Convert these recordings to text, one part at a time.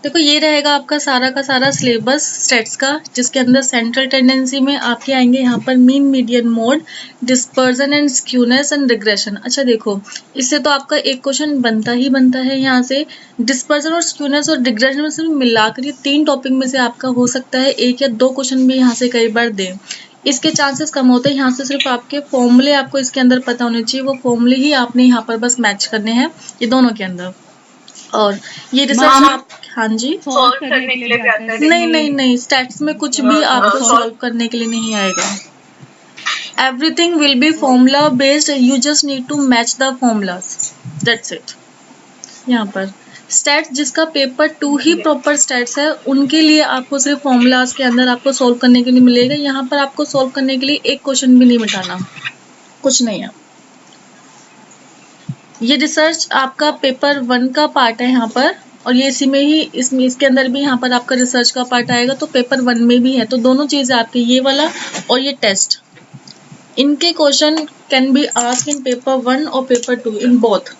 देखो ये रहेगा आपका सारा का सारा सिलेबस स्टेट्स का, जिसके अंदर सेंट्रल टेंडेंसी में आपके आएंगे यहाँ पर mean, median mode, dispersion and skewness and regression. अच्छा देखो, इससे तो आपका एक क्वेश्चन बनता ही बनता है यहाँ से। डिस्पर्जन और स्क्यूनेस और रिग्रेशन में से मिलाकर ये 3 टॉपिक में से आपका हो सकता है 1 या 2 क्वेश्चन भी यहाँ से कई बार दें। इसके चांसेस कम होते हैं। यहाँ से सिर्फ आपके फॉर्मूले आपको इसके अंदर पता होने चाहिए, वो फॉर्मूले ही आपने यहाँ पर बस मैच करने हैं ये दोनों के अंदर। और ये रिसर्च आप, हाँ जी, सॉल्व करने के लिए भी आता है। नहीं, स्टैट्स में कुछ भी आपको सॉल्व करने के लिए नहीं आएगा। Everything will be formula based, you just need to match the formulas, that's it. यहाँ पर स्टैट्स जिसका पेपर 2 ही प्रॉपर स्टैट्स है, उनके लिए आपको सिर्फ फॉर्मूलाज के अंदर आपको सॉल्व करने के लिए मिलेगा। यहाँ पर आपको सॉल्व करने के लिए एक क्वेश्चन भी नहीं मिटाना, कुछ नहीं है। ये रिसर्च आपका पेपर 1 का पार्ट है यहाँ पर, और ये इसी में ही इसके अंदर भी यहाँ पर आपका रिसर्च का पार्ट आएगा, तो पेपर 1 में भी है। तो दोनों चीजें आपके, ये वाला और ये टेस्ट, इनके question can be asked in paper 1 और पेपर 2, इन बोथ,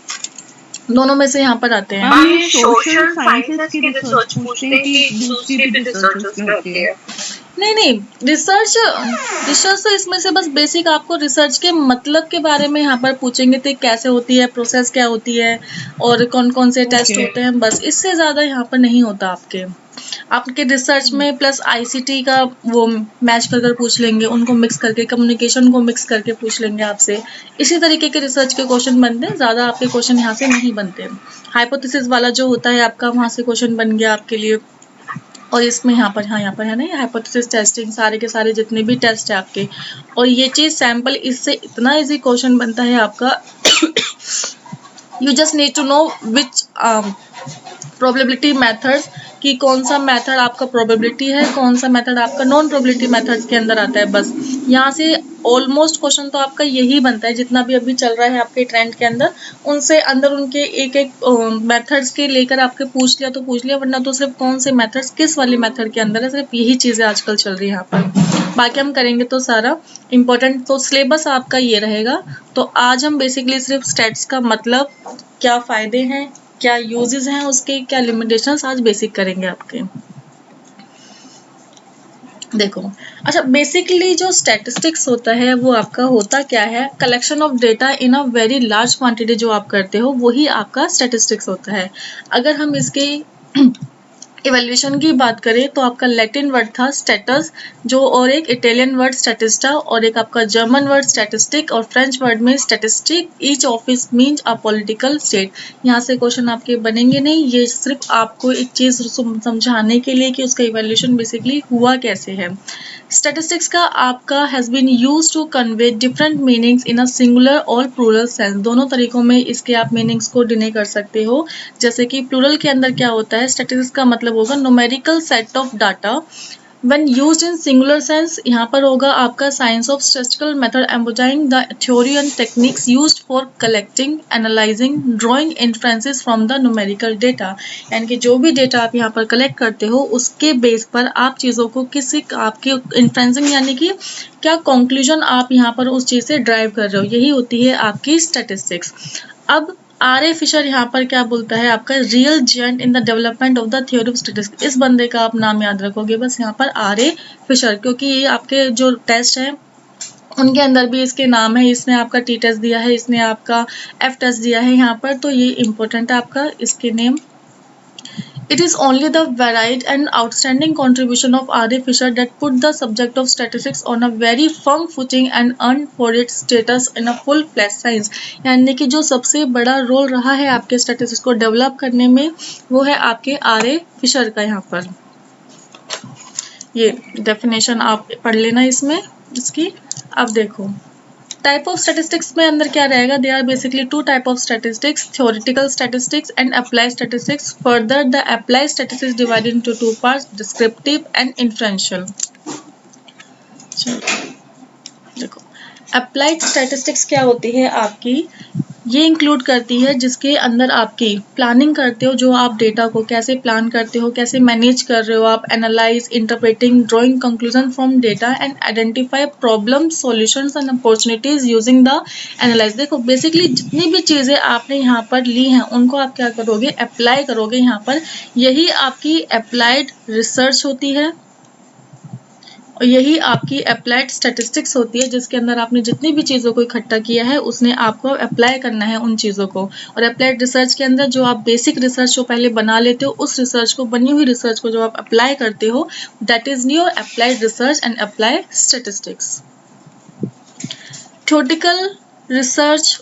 दोनों में से यहाँ पर आते हैं। हम ये सोशल साइंसेस की रिसर्च पूछते हैं कि दूसरी भी रिसर्चेस में होती है? नहीं, रिसर्च तो इसमें से बस बेसिक आपको रिसर्च के मतलब के बारे में यहाँ पर पूछेंगे, तो कैसे होती है, प्रोसेस क्या होती है, और कौन कौन से टेस्ट होते हैं, बस इससे ज़्यादा यहाँ पर नहीं होता आपके रिसर्च में। प्लस आईसीटी का वो मैच कर पूछ लेंगे, उनको मिक्स करके, कम्युनिकेशन को मिक्स करके पूछ लेंगे आपसे। इसी तरीके के रिसर्च के क्वेश्चन बनते हैं, ज़्यादा आपके क्वेश्चन यहाँ से नहीं बनते। हाइपोथेसिस वाला जो होता है आपका, वहाँ से क्वेश्चन बन गया आपके लिए। और इसमें यहाँ पर है ना, ये हाइपोथेसिस टेस्टिंग, सारे के सारे जितने भी टेस्ट है आपके, और ये चीज़ सैम्पल, इससे इतना इजी क्वेश्चन बनता है आपका। You just need to know which probability methods, कि कौन सा मेथड आपका प्रोबेबिलिटी है, कौन सा मेथड आपका नॉन प्रोबेबिलिटी मेथड्स के अंदर आता है। बस यहाँ से ऑलमोस्ट क्वेश्चन तो आपका यही बनता है, जितना भी अभी चल रहा है आपके ट्रेंड के अंदर, उनसे अंदर उनके एक एक मेथड्स के लेकर आपके पूछ लिया तो पूछ लिया, वरना तो सिर्फ कौन से मेथड्स किस वाले मेथड के अंदर है, सिर्फ यही चीज़ें आजकल चल रही है यहाँ पर। बाकी हम करेंगे तो सारा इम्पोर्टेंट, तो सिलेबस आपका ये रहेगा। तो आज हम बेसिकली सिर्फ स्टैट्स का मतलब, क्या फ़ायदे हैं, क्या यूजेस हैं उसके, क्या लिमिटेशंस, आज बेसिक करेंगे आपके। देखो, अच्छा बेसिकली जो स्टैटिस्टिक्स होता है वो आपका होता क्या है, collection of data in a very large quantity जो आप करते हो, वही आपका स्टैटिस्टिक्स होता है। अगर हम इसके इवैल्यूएशन की बात करें तो आपका लैटिन वर्ड था स्टेटस, जो, और एक इटालियन वर्ड स्टैटिस्टा, और एक आपका जर्मन वर्ड स्टैटिस्टिक, और फ्रेंच वर्ड में statistic, each of it means a political state. यहाँ से क्वेश्चन आपके बनेंगे नहीं, ये सिर्फ आपको एक चीज़ समझाने के लिए कि उसका इवैल्यूएशन बेसिकली हुआ कैसे है। स्टैटिस्टिक्स का आपका has been use to convey different meanings in a singular और प्लूरल सेंस। दोनों तरीकों में इसके आप मीनिंग्स को डिने कर सकते हो। जैसे कि प्लूरल के अंदर क्या होता है, स्टैटिस्टिक्स का मतलब होगा numerical set of data. When used in singular sense, यहाँ पर होगा आपका science of statistical method embodying the theory and techniques used for collecting, analyzing, drawing inferences from the numerical data। यानी कि जो भी डेटा आप यहाँ पर कलेक्ट करते हो, उसके बेस पर आप चीज़ों को किसी आपके इन्फ्रेंसिंग, यानी कि क्या कंक्लूजन आप यहाँ पर उस चीज़ से ड्राइव कर रहे हो, यही होती है आपकी स्टैटिस्टिक्स। अब आर ए फिशर यहाँ पर क्या बोलता है, आपका real giant in the development of the theory of statistics. इस बंदे का आप नाम याद रखोगे बस यहाँ पर, आर ए फिशर, क्योंकि ये आपके जो टेस्ट है उनके अंदर भी इसके नाम है। इसने आपका टी टेस्ट दिया है, इसने आपका एफ टेस्ट दिया है यहाँ पर, तो ये इम्पोर्टेंट है आपका इसके name. It is only the varied and outstanding contribution of R. A. Fisher that put the subject of statistics on a very firm footing and earned for its status in a full-fledged science। यानी कि जो सबसे बड़ा role रहा है आपके statistics को develop करने में, वो है आपके आर ए फिशर का। यहाँ पर ये डेफिनेशन आप पढ़ लेना इसमें इसकी। अब देखो टाइप ऑफ स्टैटिस्टिक्स में अंदर क्या रहेगा, they are basically 2 type of statistics, theoretical statistics and applied statistics. Further the applied statistics divided into 2 parts, descriptive and inferential. देखो अप्लाइड स्टैटिस्टिक्स क्या होती है आपकी, ये इंक्लूड करती है जिसके अंदर आपकी प्लानिंग करते हो, जो आप डेटा को कैसे प्लान करते हो, कैसे मैनेज कर रहे हो आप, analyse, interpreting, drawing conclusion from data and identify problem solutions and opportunities using the analyse. देखो बेसिकली जितनी भी चीजें आपने यहाँ पर ली हैं उनको आप क्या करोगे, अप्लाई करोगे यहाँ पर। यही आपकी अप्लाइड रिसर्च होती है और यही आपकी अप्लाइड स्टैटिस्टिक्स होती है, जिसके अंदर आपने जितनी भी चीज़ों को इकट्ठा किया है उसने आपको अप्लाई करना है उन चीज़ों को। और अप्लाइड रिसर्च के अंदर जो आप बेसिक रिसर्च को पहले बना लेते हो, उस रिसर्च को, बनी हुई रिसर्च को जो आप अप्लाई करते हो, that is your applied research and applied statistics. Theoretical research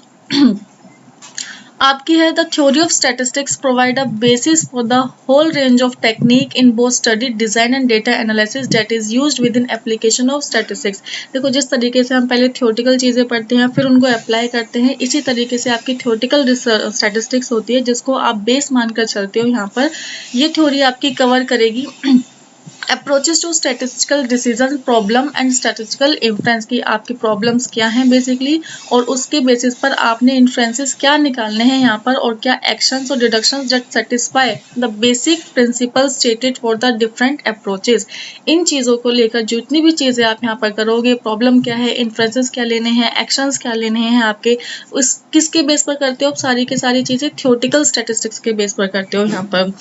आपकी है the theory of statistics provide a basis for the whole range of technique in both study design and data analysis that is used with in application of statistics. देखो जिस तरीके से हम पहले theoretical चीज़ें पढ़ते हैं फिर उनको अप्लाई करते हैं, इसी तरीके से आपकी थ्योरेटिकल स्टैटिस्टिक्स होती है जिसको आप बेस मानकर चलते हो। यहाँ पर ये थ्योरी आपकी कवर करेगी approaches to statistical decision problem and statistical inference की आपकी प्रॉब्लम्स क्या हैं बेसिकली, और उसके बेसिस पर आपने इन्फ्रेंसेस क्या निकालने हैं यहाँ पर, और क्या एक्शंस और deductions that satisfy the basic principle stated for the different approaches. इन चीज़ों को लेकर जितनी भी चीज़ें आप यहाँ पर करोगे, प्रॉब्लम क्या है, इन्फ्रेंसेस क्या लेने हैं, एक्शंस क्या लेने हैं आपके, उस किसके बेस पर करते हो आप सारी की सारी चीज़ें, थ्योरेटिकल स्टैटिस्टिक्स के बेस पर करते हो यहाँ पर।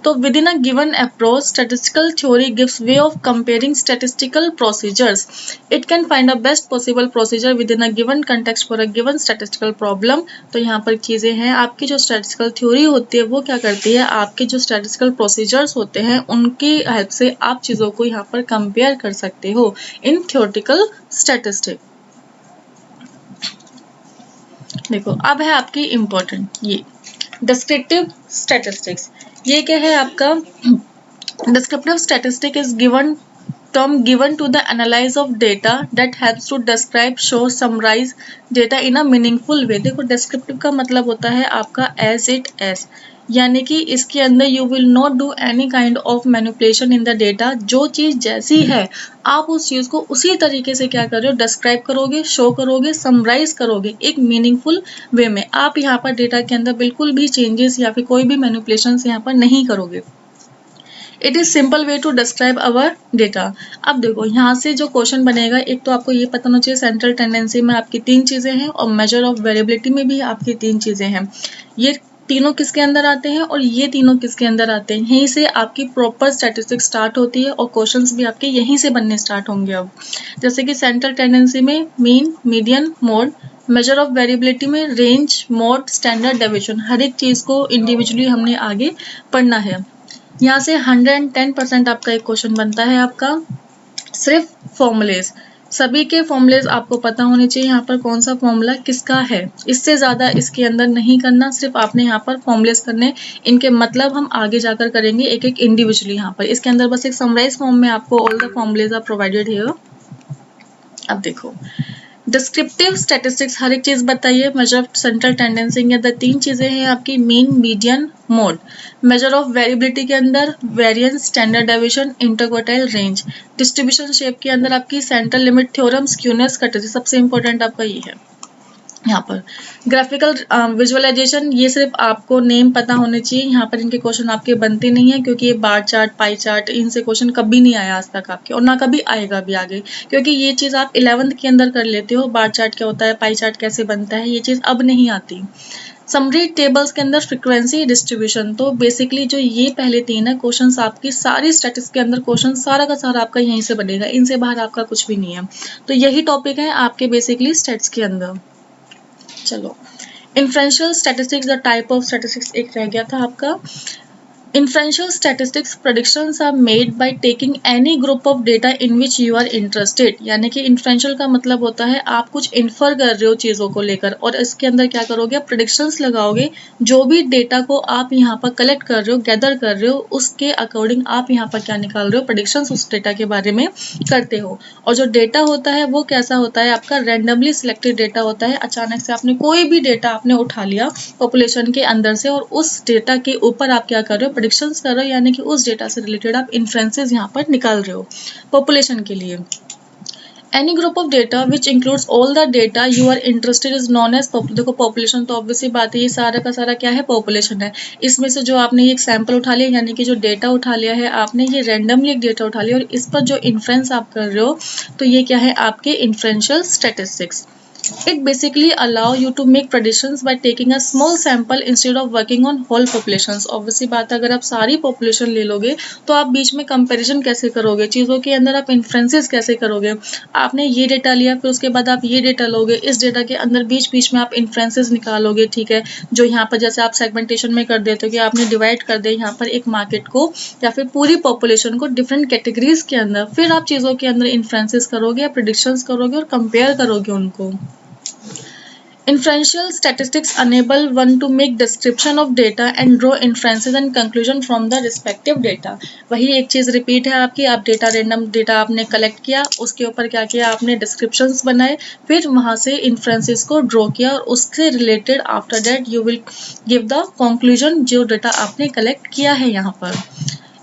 तो with in a given approach statistical theory gives way of comparing statistical procedures. It can find a best possible procedure within a given context for a given statistical problem. तो यहाँ पर चीज़ें हैं, आपकी जो statistical theory होती है वो क्या करती है, आपके जो statistical procedures होते हैं उनकी हेल्प से आप चीज़ों को यहाँ पर कंपेयर कर सकते हो इन theoretical statistics। देखो अब है आपकी इम्पोर्टेंट ये descriptive statistics। ये क्या है आपका, descriptive statistic is term given to the analysis of data that helps to describe, show, summarize data in a meaningful way। देखो descriptive का मतलब होता है आपका as it as, यानी कि इसके अंदर you will not do any kind of manipulation in the data। जो चीज़ जैसी है आप उस चीज़ को उसी तरीके से क्या कर रहे हो, डिस्क्राइब करोगे, शो करोगे, समराइज करोगे एक मीनिंगफुल वे में। आप यहाँ पर डेटा के अंदर बिल्कुल भी चेंजेस या फिर कोई भी मैनिपुलेशन यहाँ पर नहीं करोगे। It is simple way to describe our data. अब देखो यहाँ से जो क्वेश्चन बनेगा, एक तो आपको ये पता होना चाहिए सेंट्रल टेंडेंसी में आपकी 3 चीज़ें हैं और मेजर ऑफ वेरिएबिलिटी में भी आपकी 3 चीज़ें हैं। ये तीनों किसके अंदर आते हैं और ये तीनों किसके अंदर आते हैं, यहीं से आपकी प्रॉपर स्टैटिस्टिक्स स्टार्ट होती है और क्वेश्चंस भी आपके यहीं से बनने स्टार्ट होंगे। अब जैसे कि सेंट्रल टेंडेंसी में mean, median, mode, measure of variability में रेंज, मोड, स्टैंडर्ड डेविएशन, हर एक चीज़ को इंडिविजुअली हमने आगे पढ़ना है। यहाँ से 110% आपका एक क्वेश्चन बनता है आपका सिर्फ फॉर्मूलेज। सभी के फॉर्मूलेज आपको पता होने चाहिए, यहाँ पर कौन सा फॉर्मूला किसका है, इससे ज़्यादा इसके अंदर नहीं करना, सिर्फ आपने यहाँ पर फॉर्मूलेज करने। इनके मतलब हम आगे जाकर करेंगे एक एक इंडिविजुअली। यहाँ पर इसके अंदर बस एक समराइज फॉर्म में आपको all the formulae are provided here. अब देखो डिस्क्रिप्टिव स्टैटिस्टिक्स हर एक चीज़ बताइए, मेजर सेंट्रल टेंडेंसी के अंदर 3 चीज़ें हैं आपकी, mean, median, mode. Measure of variability के अंदर variance, standard deviation, interquartile range. Distribution shape के अंदर आपकी central limit theorem, skewness, courtesy, सबसे इंपॉर्टेंट आपका ये है। यहाँ पर ग्राफिकल विजुअलाइजेशन, ये सिर्फ आपको नेम पता होने चाहिए, यहाँ पर इनके क्वेश्चन आपके बनते नहीं है क्योंकि ये बार चार्ट, पाई चार्ट, इनसे क्वेश्चन कभी नहीं आया आज तक आपके और ना कभी आएगा भी आगे, क्योंकि ये चीज़ आप 11th के अंदर कर लेते हो, बार चार्ट क्या होता है, पाई चार्ट कैसे बनता है, ये चीज़ अब नहीं आती। समरी टेबल्स के अंदर फ्रीक्वेंसी डिस्ट्रीब्यूशन, तो बेसिकली जो ये पहले 3 है क्वेश्चंस आपकी सारी स्टैटिस्टिक्स के अंदर क्वेश्चन सारा का सारा आपका यहीं से बनेगा, इनसे बाहर आपका कुछ भी नहीं है। तो यही टॉपिक है आपके बेसिकली स्टैट्स के अंदर। चलो inferential statistics, the type of statistics एक रह गया था आपका। Inferential statistics predictions are made by taking any group of data in which you are interested। यानी कि inferential का मतलब होता है आप कुछ इन्फर कर रहे हो चीज़ों को लेकर और इसके अंदर क्या करोगे, आप प्रेडिक्शंस लगाओगे। जो भी डेटा को आप यहाँ पर कलेक्ट कर रहे हो, गैदर कर रहे हो, उसके अकॉर्डिंग आप यहाँ पर क्या निकाल रहे हो, प्रेडिक्शंस उस डेटा के बारे में करते हो। और जो डेटा होता है वो कैसा होता है आपका, रैंडमली सिलेक्टेड डेटा होता है। अचानक से आपने कोई भी डेटा आपने उठा लिया पॉपुलेशन के अंदर से और उस डेटा के ऊपर आप क्या कर रहे हो, प्रेडिक्शंस कर रहे हो, यानी कि उस डेटा से रिलेटेड आप इन्फ्रेंसेस यहाँ पर निकाल रहे हो पॉपुलेशन के लिए। Any group of data which includes all the data you are interested is known as देखो पॉपुलेशन तो ऑब्वियसली बात है, ये सारा का सारा क्या है, पॉपुलेशन है। इसमें से जो आपने एक सैंपल उठा लिया, यानी कि जो डेटा उठा लिया है आपने, ये रैंडमली एक डेटा उठा लिया और इस पर जो इन्फ्रेंस आप कर रहे हो, तो ये क्या है, आपके inferential statistics. It basically allow you to make predictions by taking a small sample instead of working on whole populations. Obviously बात है, अगर आप सारी population ले लोगे तो आप बीच में comparison कैसे करोगे, चीज़ों के अंदर आप inferences कैसे करोगे। आपने ये डेटा लिया, फिर उसके बाद आप ये डेटा लोगे, इस डेटा के अंदर बीच बीच में आप inferences निकालोगे, ठीक है, जो यहाँ पर जैसे आप segmentation में कर देते हो कि आपने divide कर दिया यहाँ पर एक market को या फिर पूरी population को different categories के अंदर, फिर आप चीज़ों के अंदर inferences करोगे या predictions करोगे और compare करोगे उनको। Inferential statistics enable one to make description of data and draw inferences and conclusion from the respective data. वही एक चीज़ रिपीट है आपकी, आप डेटा रैंडम डेटा आपने कलेक्ट किया, उसके ऊपर क्या किया आपने, डिस्क्रिप्शंस बनाए, फिर वहाँ से इन्फ्रेंसेस को ड्रॉ किया और उससे related after that you will give the conclusion जो डेटा आपने कलेक्ट किया है यहाँ पर।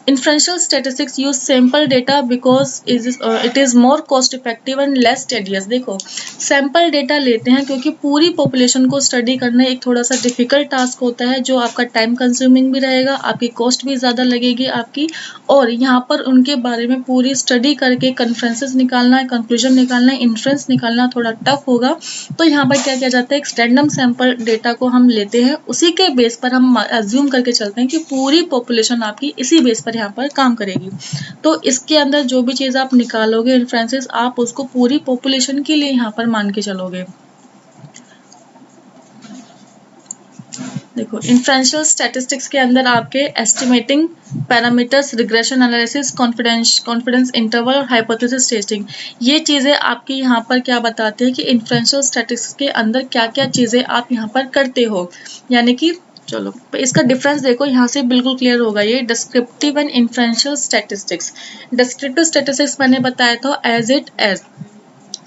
Inferential statistics use sample data because it is more cost effective and less tedious। देखो सैम्पल डेटा लेते हैं क्योंकि पूरी पॉपुलेशन को स्टडी करना एक थोड़ा सा डिफिकल्ट टास्क होता है, जो आपका टाइम कंज्यूमिंग भी रहेगा, आपकी कॉस्ट भी ज़्यादा लगेगी आपकी, और यहाँ पर उनके बारे में पूरी स्टडी करके कन्फ्रेंसेस निकालना है, कंक्लूजन निकालना है, इन्फ्रेंस निकालना थोड़ा टफ होगा। तो यहाँ पर क्या किया जाता है, एक रैंडम सैम्पल डेटा को हम लेते हैं, उसी के बेस पर हम अज्यूम करके चलते हैं कि पूरी पॉपुलेशन आपकी इसी बेस पर यहाँ पर काम करेगी। तो इसके अंदर जो भी चीज़ आप निकालोगे इन्फ्रेंसेस, आप उसको पूरी पॉपुलेशन के लिए यहाँ पर मान के चलोगे। देखो इन्फ्रेंशियल स्टैटिस्टिक्स के अंदर आपके estimating parameters, regression analysis, confidence interval और हाइपोथेसिस टेस्टिंग, ये चीज़ें आपकी यहाँ पर क्या बताते हैं कि इन्फ्रेंशियल स्टैटिस्टिक्स के अंदर क्या क्या चीज़ें आप यहाँ पर करते हो। यानी कि चलो इसका डिफरेंस देखो, यहाँ से बिल्कुल क्लियर होगा ये। Descriptive and inferential statistics, descriptive statistics मैंने बताया था as it as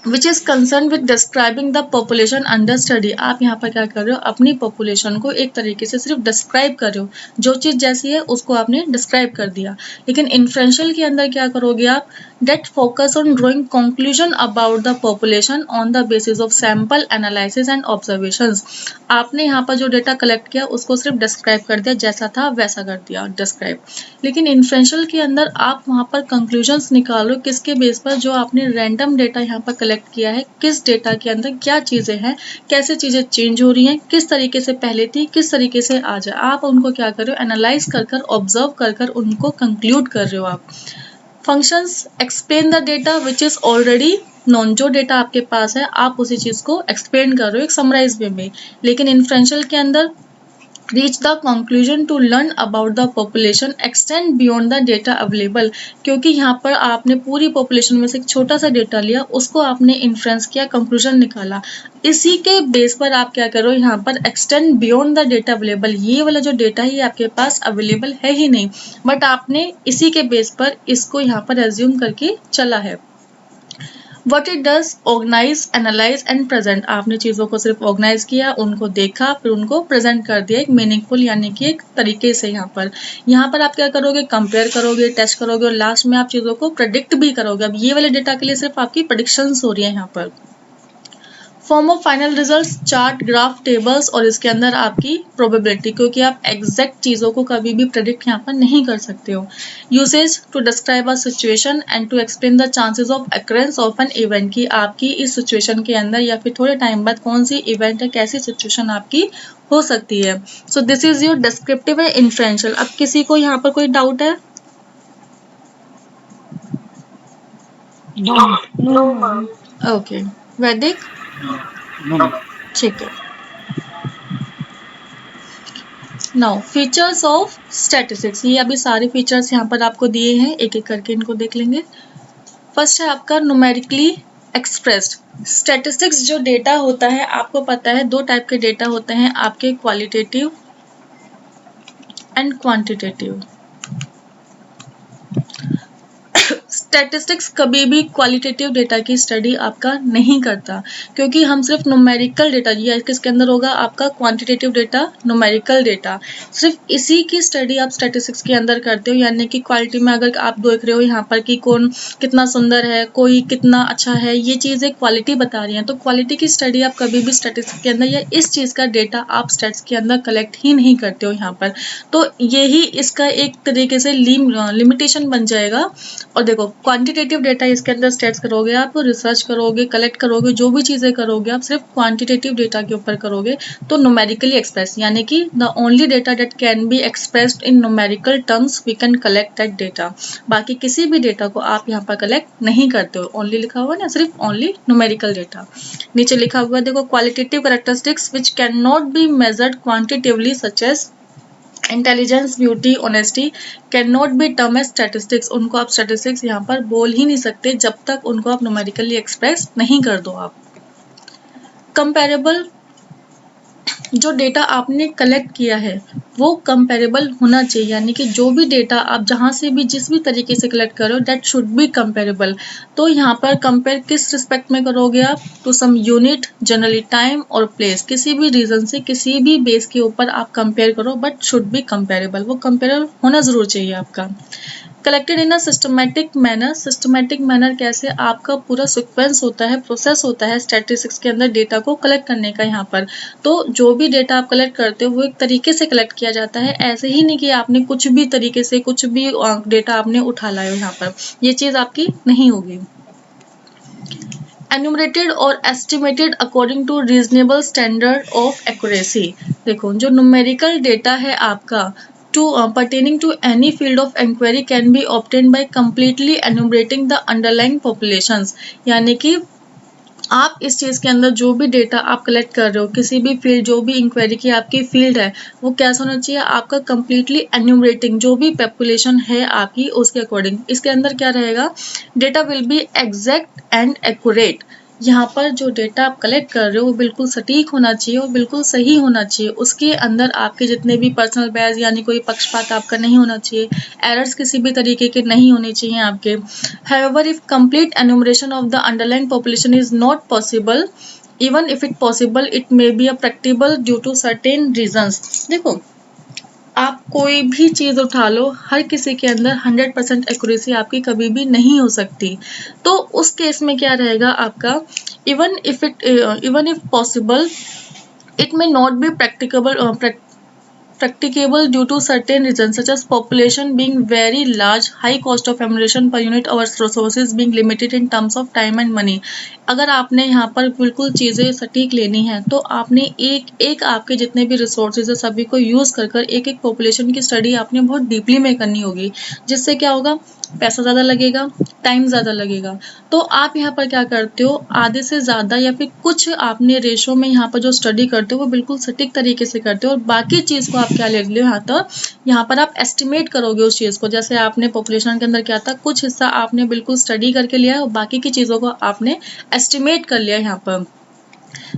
which is concern with describing the population under study. आप यहाँ पर क्या कर रहे हो, अपनी पॉपुलेशन को एक तरीके से सिर्फ डिस्क्राइब कर रहे हो, जो चीज़ जैसी है उसको आपने डिस्क्राइब कर दिया। लेकिन इन्फ्रेंशियल के अंदर क्या करोगे आप, that focus on drawing conclusion about the population on the basis of sample analysis and observations. आपने यहाँ पर जो डेटा कलेक्ट किया उसको सिर्फ डिस्क्राइब कर दिया, जैसा था वैसा कर दिया डिस्क्राइब। लेकिन इन्फ्रेंशियल के अंदर आप वहाँ पर कंक्लूजन्स निकालो, किसके बेस पर, जो आपने रैंडम डेटा यहाँ पर कलेक्ट किया है, किस डेटा के अंदर क्या चीज़ें हैं, कैसे चीज़ें चेंज हो रही हैं, किस तरीके से पहले थी, किस तरीके से आज है, आप उनको क्या कर रहे हो, एनालाइज कर कर, ऑब्जर्व कर कर उनको कंक्लूड कर रहे हो आप। Functions explain the data which is already non, जो डेटा आपके पास है आप उसी चीज़ को एक्सप्लेन कर रहे हो एक समराइज वे में। लेकिन इन्फ्रेंशियल के अंदर reach the conclusion to learn about the population extend beyond the data available, क्योंकि यहाँ पर आपने पूरी population में से एक छोटा सा डेटा लिया, उसको आपने इन्फ्रेंस किया, कंक्लूजन निकाला, इसी के बेस पर आप क्या करो, यहाँ पर extend beyond the data available, ये वाला जो डेटा है ये आपके पास अवेलेबल है ही नहीं, बट आपने इसी के बेस पर इसको यहाँ पर एज्यूम करके चला है। What it does, organize, analyze and present, आपने चीज़ों को सिर्फ ऑर्गेनाइज किया, उनको देखा, फिर उनको प्रेजेंट कर दिया एक मीनिंगफुल यानी कि एक तरीके से। यहाँ पर आप क्या करोगे, कंपेयर करोगे, टेस्ट करोगे और लास्ट में आप चीज़ों को प्रेडिक्ट भी करोगे। अब ये वाले डेटा के लिए सिर्फ आपकी प्रेडिक्शंस हो रही है यहाँ पर। Form of final results, chart, graph, tables और इसके अंदर आपकी प्रोबेबिलिटी, क्योंकि आप एग्जैक्ट चीज़ों को कभी भी प्रेडिक्ट यहाँ पर नहीं कर सकते हो। Usage to describe a situation and to explain the chances of occurrence of an event, की आपकी इस सिचुएशन के अंदर या फिर थोड़े टाइम बाद कौन सी इवेंट है, कैसी सिचुएशन आपकी हो सकती है। So this is your descriptive and inferential. अब किसी को यहाँ पर कोई डाउट है? No ma'am. ओके वैदिक, ठीक है। नाउ फीचर्स ऑफ स्टैटिस्टिक्स, ये अभी सारे फीचर्स यहाँ पर आपको दिए हैं, एक एक करके इनको देख लेंगे। फर्स्ट है आपका न्यूमेरिकली एक्सप्रेस्ड स्टैटिस्टिक्स। जो डेटा होता है आपको पता है दो टाइप के डेटा होते हैं आपके, क्वालिटेटिव एंड क्वांटिटेटिव। स्टैटिस्टिक्स कभी भी क्वालिटेटिव डेटा की स्टडी आपका नहीं करता, क्योंकि हम सिर्फ न्यूमेरिकल डेटा, या किसके अंदर होगा आपका क्वांटिटेटिव डेटा, न्यूमेरिकल डेटा, सिर्फ इसी की स्टडी आप स्टैटिस्टिक्स के अंदर करते हो। यानी कि क्वालिटी में अगर आप देख रहे हो यहाँ पर कि कौन कितना सुंदर है, कोई कितना अच्छा है, ये चीज़ें क्वालिटी बता रही हैं, तो क्वालिटी की स्टडी आप कभी भी स्टैटिस्टिक्स के अंदर या इस चीज़ का डेटा आप स्टैट्स के अंदर कलेक्ट ही नहीं करते हो यहाँ पर। तो यही इसका एक तरीके से लिमिटेशन बन जाएगा। और देखो क्वांटिटेटिव डेटा इसके अंदर स्टैट्स करोगे, आप रिसर्च करोगे, कलेक्ट करोगे, जो भी चीज़ें करोगे आप सिर्फ क्वांटिटेटिव डेटा के ऊपर करोगे, तो न्यूमेरिकली एक्सप्रेस, यानी कि the only data that can be expressed in numerical terms we can collect that data. बाकी किसी भी डेटा को आप यहाँ पर कलेक्ट नहीं करते हो, ओनली लिखा हुआ ना, सिर्फ ओनली न्यूमेरिकल डेटा। नीचे लिखा हुआ देखो, qualitative characteristics which can not be measured quantitatively such as intelligence, beauty, honesty can not be term as statistics. उनको आप स्टैटिस्टिक्स यहाँ पर बोल ही नहीं सकते जब तक उनको आप न्यूमेरिकली एक्सप्रेस नहीं कर दो आप। कंपेरेबल, जो डेटा आपने कलेक्ट किया है वो कंपेरेबल होना चाहिए, यानी कि जो भी डेटा आप जहाँ से भी जिस भी तरीके से कलेक्ट करो दैट शुड बी कंपेरेबल। तो यहाँ पर कंपेयर किस रिस्पेक्ट में करोगे आप, तो सम यूनिट, जनरली टाइम और प्लेस, किसी भी रीजन से किसी भी बेस के ऊपर आप कंपेयर करो, बट शुड बी कंपेरेबल, वो कंपेरेबल होना जरूर चाहिए आपका। Collected in a systematic manner, systematic manner कैसे, आपका पूरा सिक्वेंस होता है, प्रोसेस होता है स्टैटिस्टिक्स के अंदर डेटा को कलेक्ट करने का यहाँ पर। तो जो भी डेटा आप कलेक्ट करते हो वो एक तरीके से कलेक्ट किया जाता है, ऐसे ही नहीं कि आपने कुछ भी तरीके से कुछ भी डेटा आपने उठा लाया हो यहाँ पर, ये चीज़ आपकी नहीं होगी। एन्यूमरेटेड और estimated according to reasonable standard of accuracy. देखो जो न्यूमेरिकल डेटा है आपका pertaining to any field of inquiry can be obtained by completely enumerating the underlying populations। यानी कि आप इस चीज़ के अंदर जो भी डेटा आप कलेक्ट कर रहे हो, किसी भी फील्ड, जो भी इंक्वायरी की आपकी फील्ड है, वो कैसा होना चाहिए आपका कंप्लीटली एन्यूमरेटिंग, जो भी पॉपुलेशन है आपकी उसके अकॉर्डिंग। इसके अंदर क्या रहेगा, data will be exact and accurate. यहाँ पर जो डेटा आप कलेक्ट कर रहे हो वो बिल्कुल सटीक होना चाहिए और बिल्कुल सही होना चाहिए। उसके अंदर आपके जितने भी पर्सनल बायस, यानी कोई पक्षपात आपका नहीं होना चाहिए, एरर्स किसी भी तरीके के नहीं होने चाहिए आपके। However, if complete enumeration of the underlying population is not possible, even if it possible, it may be a practicable due to certain reasons। देखो आप कोई भी चीज़ उठा लो, हर किसी के अंदर 100% एक्यूरेसी आपकी कभी भी नहीं हो सकती। तो उस केस में क्या रहेगा आपका, even if possible it may not be practicable due to certain reasons such as population being very large, high cost of enumeration per unit, our resources being limited in terms of time and money। अगर आपने यहाँ पर बिल्कुल चीज़ें सटीक लेनी है तो आपने एक एक आपके जितने भी रिसोर्सेज है सभी को यूज़ कर कर एक एक पॉपुलेशन की स्टडी आपने बहुत डीपली में करनी होगी, जिससे क्या होगा, पैसा ज़्यादा लगेगा, टाइम ज़्यादा लगेगा। तो आप यहाँ पर क्या करते हो, आधे से ज़्यादा या फिर कुछ आपने रेशो में यहाँ पर जो स्टडी करते हो वो बिल्कुल सटीक तरीके से करते हो, और बाकी चीज़ को आप क्या ले लो यहाँ पर आप एस्टिमेट करोगे उस चीज़ को। जैसे आपने पॉपुलेशन के अंदर क्या था, कुछ हिस्सा आपने बिल्कुल स्टडी करके लिया है और बाकी की चीज़ों को आपने एस्टिमेट कर लिया यहाँ पर।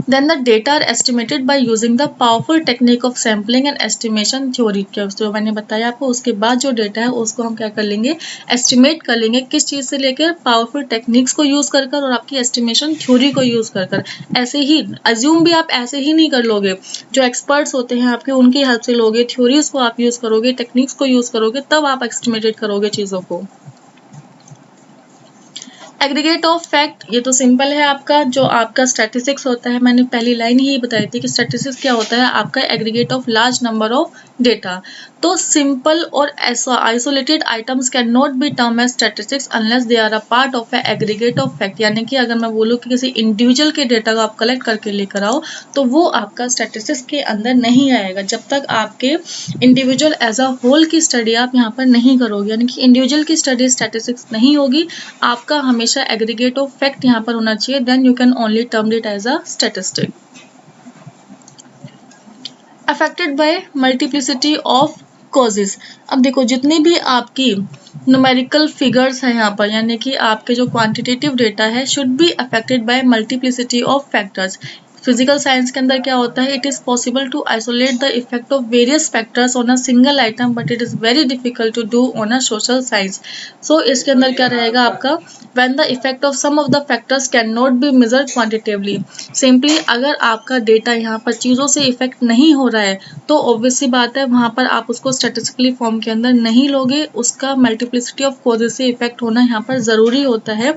Then the data are estimated by using the powerful technique of sampling and estimation theory। जो मैंने बताया आपको, उसके बाद जो डेटा है उसको हम क्या कर लेंगे, एस्टिमेट कर लेंगे, किस चीज़ से लेकर, पावरफुल टेक्निक्स को यूज़ कर कर और आपकी एस्टिमेशन थ्योरी को यूज़ कर कर। ऐसे ही अज्यूम भी आप ऐसे ही नहीं कर लोगे, जो एक्सपर्ट्स होते हैं आपके उनकी हेल्प से लोगे, थ्योरीज को आप यूज़ करोगे, टेक्निक्स को यूज़ करोगे, तब आप एस्टिमेटेड करोगे चीज़ों को। एग्रीगेट ऑफ फैक्ट, ये तो सिंपल है आपका, जो आपका स्टैटिस्टिक्स होता है, मैंने पहली लाइन ही बताई थी कि स्टैटिस्टिक्स क्या होता है, आपका aggregate of large number of data. तो सिंपल और isolated items can not be term as statistics unless they are a part of a aggregate of fact. यानी कि अगर मैं बोलूँ कि किसी इंडिविजुअल के डेटा को आप कलेक्ट करके लेकर आओ तो वो आपका स्टैटिस्टिक्स के अंदर नहीं आएगा, जब तक आपके इंडिविजुअल एज अ होल की स्टडी आप यहाँ पर नहीं करोगे। यानी कि इंडिविजुअल की स्टडी स्टैटिस्टिक्स नहीं होगी, आपका हमेशा एग्रीगेट ऑफ फैक्ट यहाँ पर होना चाहिए, then you can only term it as a statistic. Affected by multiplicity of causes. अब देखो जितनी भी आपकी न्यूमेरिकल फिगर्स हैं यहाँ पर, यानी कि आपके जो क्वांटिटेटिव डेटा है, should be affected by multiplicity of factors. Physical science के अंदर क्या होता है, it is possible to isolate the effect of various factors on a single item but it is very difficult to do on a social science. So इसके अंदर क्या रहेगा आपका, when the effect of some of the factors can not be measured quantitatively. Simply अगर आपका data यहाँ पर चीज़ों से इफेक्ट नहीं हो रहा है तो ऑब्वियस सी बात है वहाँ पर आप उसको स्टैटिस्टिकली फॉर्म के अंदर नहीं लोगे, उसका मल्टीप्लिसिटी ऑफ कॉजेज से इफेक्ट होना यहाँ पर ज़रूरी होता है।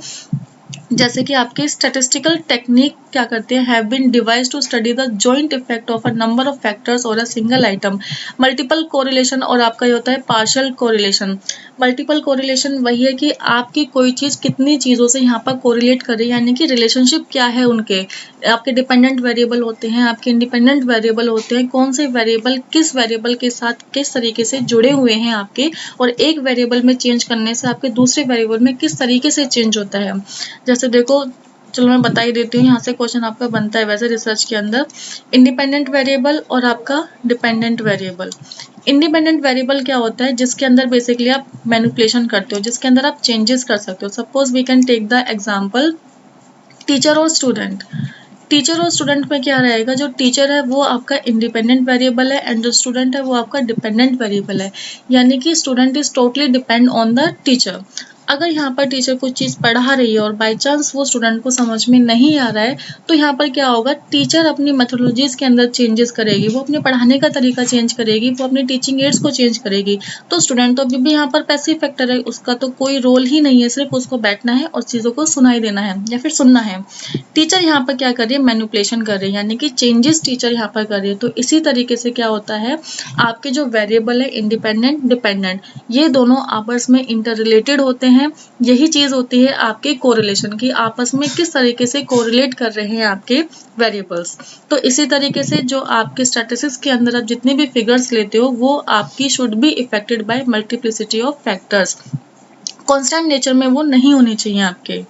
जैसे कि आपके स्टैटिस्टिकल टेक्निक क्या करते हैं, have been devised to study the joint effect of a number of factors और a single item. Multiple correlation और आपका ये होता है पार्शियल कोरिलेशन। मल्टीपल कोरिलेशन वही है कि आपकी कोई चीज़ कितनी चीज़ों से यहाँ पर कोरिलेट कर रही है, यानी कि रिलेशनशिप क्या है उनके। आपके डिपेंडेंट वेरिएबल होते हैं, आपके इंडिपेंडेंट वेरिएबल होते हैं, कौन से वेरिएबल किस वेरिएबल के साथ किस तरीके से जुड़े हुए हैं आपके, और एक वेरिएबल में चेंज करने से आपके दूसरे वेरिएबल में किस तरीके से चेंज होता है। जैसे देखो, चलो मैं बता ही देती हूँ, यहाँ से क्वेश्चन आपका बनता है वैसे रिसर्च के अंदर। इंडिपेंडेंट वेरिएबल और आपका डिपेंडेंट वेरिएबल। इंडिपेंडेंट वेरिएबल क्या होता है, जिसके अंदर बेसिकली आप मैनिपुलेशन करते हो, जिसके अंदर आप चेंजेस कर सकते हो। Suppose we can take the example teacher और स्टूडेंट। टीचर और स्टूडेंट में क्या रहेगा, जो टीचर है वो आपका इंडिपेंडेंट वेरिएबल है एंड जो स्टूडेंट है वो आपका डिपेंडेंट वेरिएबल है, यानी कि student is totally depend on the teacher. अगर यहाँ पर टीचर कुछ चीज़ पढ़ा रही है और बाय चांस वो स्टूडेंट को समझ में नहीं आ रहा है, तो यहाँ पर क्या होगा, टीचर अपनी मेथोडोलॉजीज के अंदर चेंजेस करेगी, वो अपने पढ़ाने का तरीका चेंज करेगी, वो अपनी टीचिंग एड्स को चेंज करेगी। तो स्टूडेंट तो अभी भी यहाँ पर पैसिव फैक्टर है, उसका तो कोई रोल ही नहीं है, सिर्फ उसको बैठना है और चीज़ों को सुनाई देना है या फिर सुनना है। टीचर यहाँ पर क्या कर रही है, मैनिपुलेशन कर रही है, यानी कि चेंजेस टीचर यहाँ पर कर रही है। तो इसी तरीके से क्या होता है, आपके जो वेरिएबल है इंडिपेंडेंट डिपेंडेंट, ये दोनों आपस में इंटर रिलेटेड होते हैं। यही चीज़ होती है आपके कोरिलेशन की, आपस में किस तरीके से कोरिलेट कर रहे हैं आपके वेरिएबल्स। तो इसी तरीके से जो आपके स्टैटिस्टिक्स के अंदर आप जितने भी फिगर्स लेते हो वो आपकी should be effected by multiplicity of factors. Constant nature में वो नहीं होनी चाहिए आपके।